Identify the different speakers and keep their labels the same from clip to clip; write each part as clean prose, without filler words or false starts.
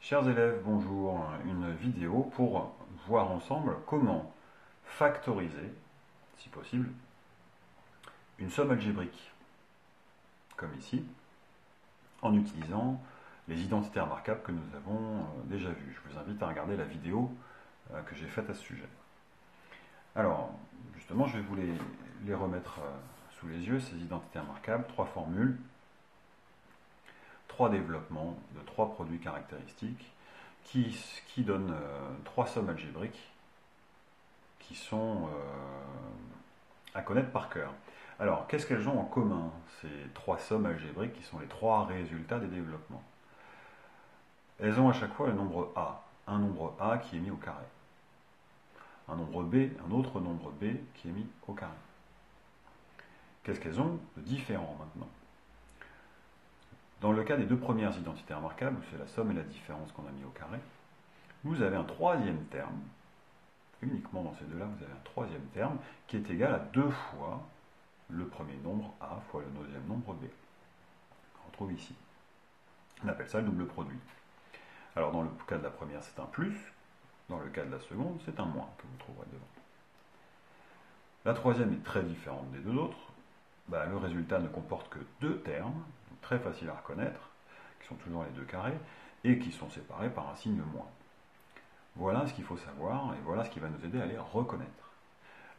Speaker 1: Chers élèves, bonjour. Une vidéo pour voir ensemble comment factoriser, si possible, une somme algébrique, comme ici, en utilisant les identités remarquables que nous avons déjà vues. Je vous invite à regarder la vidéo que j'ai faite à ce sujet. Alors, justement, je vais vous les remettre sous les yeux, ces identités remarquables, trois formules, trois développements de trois produits caractéristiques qui donnent trois sommes algébriques qui sont à connaître par cœur. Alors, qu'est-ce qu'elles ont en commun, ces trois sommes algébriques qui sont les trois résultats des développements? Elles ont à chaque fois le nombre A, un nombre A qui est mis au carré. Un nombre B, un autre nombre B qui est mis au carré. Qu'est-ce qu'elles ont de différent maintenant? Dans le cas des deux premières identités remarquables, où c'est la somme et la différence qu'on a mis au carré, vous avez un troisième terme, uniquement dans ces deux-là, vous avez un troisième terme qui est égal à 2 fois le premier nombre A fois le deuxième nombre B. On retrouve ici. On appelle ça le double produit. Alors dans le cas de la première, c'est un plus. Dans le cas de la seconde, c'est un moins que vous trouverez devant. La troisième est très différente des deux autres. Le résultat ne comporte que deux termes, très faciles à reconnaître, qui sont toujours les deux carrés, et qui sont séparés par un signe moins. Voilà ce qu'il faut savoir, et voilà ce qui va nous aider à les reconnaître.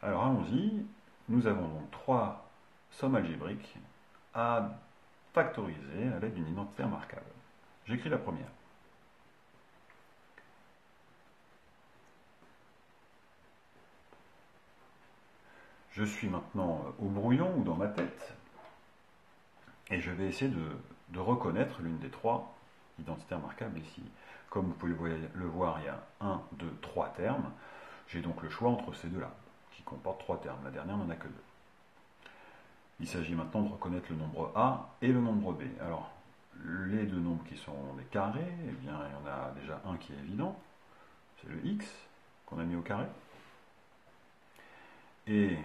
Speaker 1: Alors allons-y, nous avons donc trois sommes algébriques à factoriser à l'aide d'une identité remarquable. J'écris la première. Je suis maintenant au brouillon ou dans ma tête, et je vais essayer de reconnaître l'une des trois identités remarquables ici. Comme vous pouvez le voir, il y a 1, 2, 3 termes. J'ai donc le choix entre ces deux-là, qui comportent 3 termes. La dernière n'en a que 2. Il s'agit maintenant de reconnaître le nombre A et le nombre B. Alors, les deux nombres qui sont des carrés, eh bien, il y en a déjà un qui est évident, c'est le x qu'on a mis au carré. Et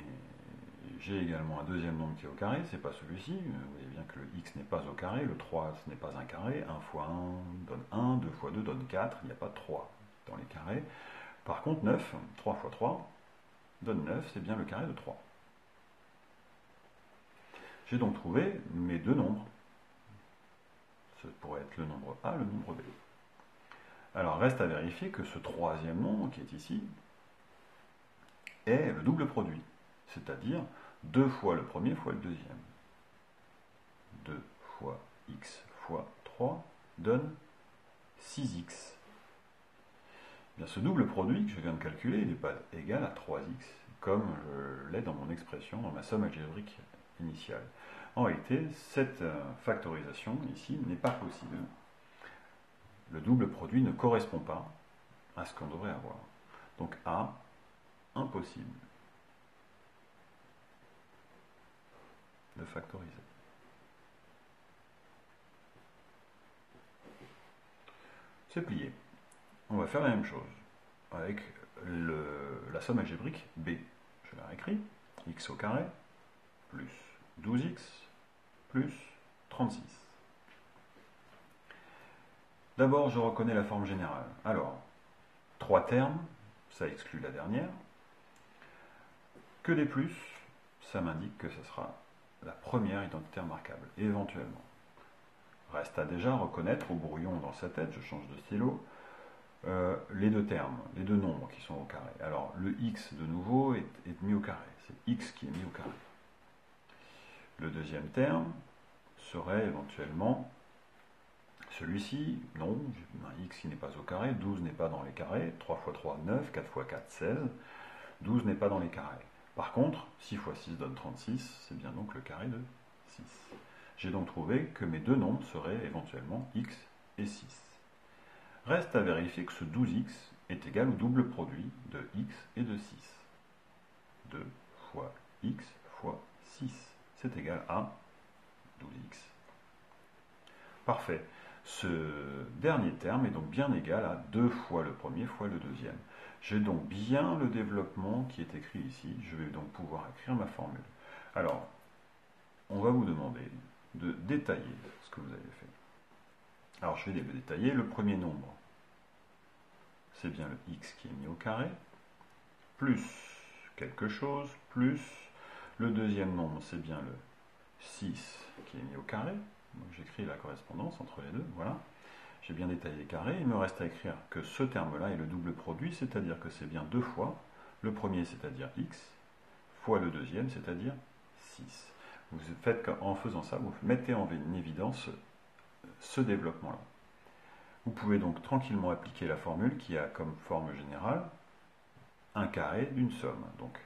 Speaker 1: j'ai également un deuxième nombre qui est au carré, c'est pas celui-ci. Vous voyez bien que le x n'est pas au carré, le 3 ce n'est pas un carré. 1 fois 1 donne 1, 2 fois 2 donne 4, il n'y a pas de 3 dans les carrés. Par contre, 9, 3 fois 3 donne 9, c'est bien le carré de 3. J'ai donc trouvé mes deux nombres. Ce pourrait être le nombre A, le nombre B. Alors, reste à vérifier que ce troisième nombre qui est ici est le double produit, c'est-à-dire 2 fois le premier fois le deuxième. 2 fois x fois 3 donne 6x. Bien, ce double produit que je viens de calculer, il n'est pas égal à 3x, comme je l'ai dans mon expression, dans ma somme algébrique initiale. En réalité, cette factorisation ici n'est pas possible. Le double produit ne correspond pas à ce qu'on devrait avoir. Donc A, impossible de factoriser. C'est plié. On va faire la même chose avec la somme algébrique B. Je la réécris. X au carré plus 12x plus 36. D'abord, je reconnais la forme générale. Alors, 3 termes, ça exclut la dernière. Que des plus, ça m'indique que ce sera la première identité remarquable, éventuellement. Reste à déjà reconnaître au brouillon dans sa tête, je change de stylo, les deux termes, les deux nombres qui sont au carré. Alors, le x, de nouveau, est mis au carré. C'est x qui est mis au carré. Le deuxième terme serait éventuellement celui-ci. Non, un x qui n'est pas au carré, 12 n'est pas dans les carrés, 3 fois 3, 9, 4 fois 4, 16, 12 n'est pas dans les carrés. Par contre, 6 fois 6 donne 36, c'est bien donc le carré de 6. J'ai donc trouvé que mes deux nombres seraient éventuellement x et 6. Reste à vérifier que ce 12x est égal au double produit de x et de 6. 2 fois x fois 6, c'est égal à 12x. Parfait. Ce dernier terme est donc bien égal à 2 fois le premier fois le deuxième. J'ai donc bien le développement qui est écrit ici. Je vais donc pouvoir écrire ma formule. Alors, on va vous demander de détailler ce que vous avez fait. Alors, je vais le détailler. Le premier nombre, c'est bien le x qui est mis au carré, plus quelque chose, plus le deuxième nombre, c'est bien le 6 qui est mis au carré. Donc j'écris la correspondance entre les deux, voilà. J'ai bien détaillé les carrés, il me reste à écrire que ce terme-là est le double produit, c'est-à-dire que c'est bien deux fois le premier, c'est-à-dire x, fois le deuxième, c'est-à-dire 6. Vous faites qu'en faisant ça, vous mettez en évidence ce développement-là. Vous pouvez donc tranquillement appliquer la formule qui a comme forme générale un carré d'une somme. Donc,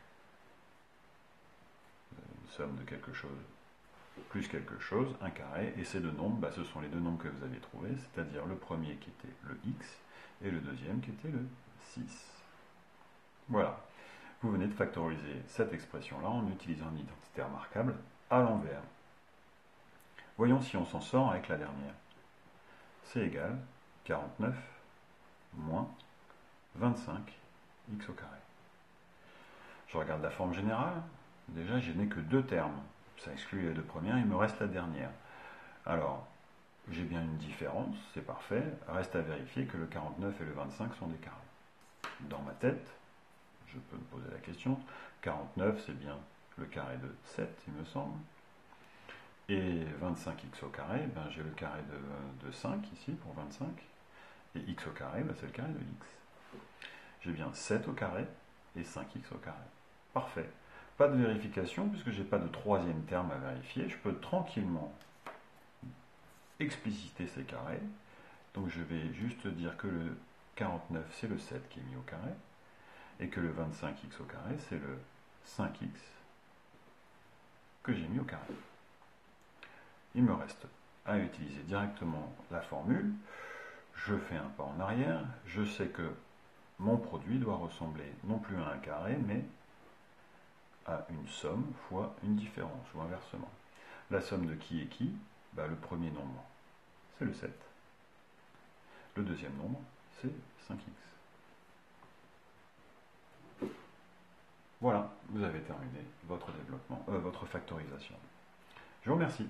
Speaker 1: une somme de quelque chose plus quelque chose, un carré, et ces deux nombres, ce sont les deux nombres que vous avez trouvés, c'est-à-dire le premier qui était le x et le deuxième qui était le 6. Voilà. Vous venez de factoriser cette expression-là en utilisant une identité remarquable à l'envers. Voyons si on s'en sort avec la dernière. C'est égal 49 moins 25 x au carré. Je regarde la forme générale. Déjà, je n'ai que deux termes. Ça exclut les deux premières, il me reste la dernière. Alors, j'ai bien une différence, c'est parfait. Reste à vérifier que le 49 et le 25 sont des carrés. Dans ma tête, je peux me poser la question. 49, c'est bien le carré de 7, il me semble. Et 25x au carré, j'ai le carré de 5 ici pour 25. Et x au carré, c'est le carré de x. J'ai bien 7 au carré et 5x au carré. Parfait. Pas de vérification puisque je n'ai pas de troisième terme à vérifier. Je peux tranquillement expliciter ces carrés. Donc je vais juste dire que le 49 c'est le 7 qui est mis au carré et que le 25x au carré c'est le 5x que j'ai mis au carré. Il me reste à utiliser directement la formule. Je fais un pas en arrière. Je sais que mon produit doit ressembler non plus à un carré mais à une somme fois une différence ou inversement. La somme de qui est qui? Le premier nombre c'est le 7. Le deuxième nombre, c'est 5x. Voilà, vous avez terminé votre développement, votre factorisation. Je vous remercie.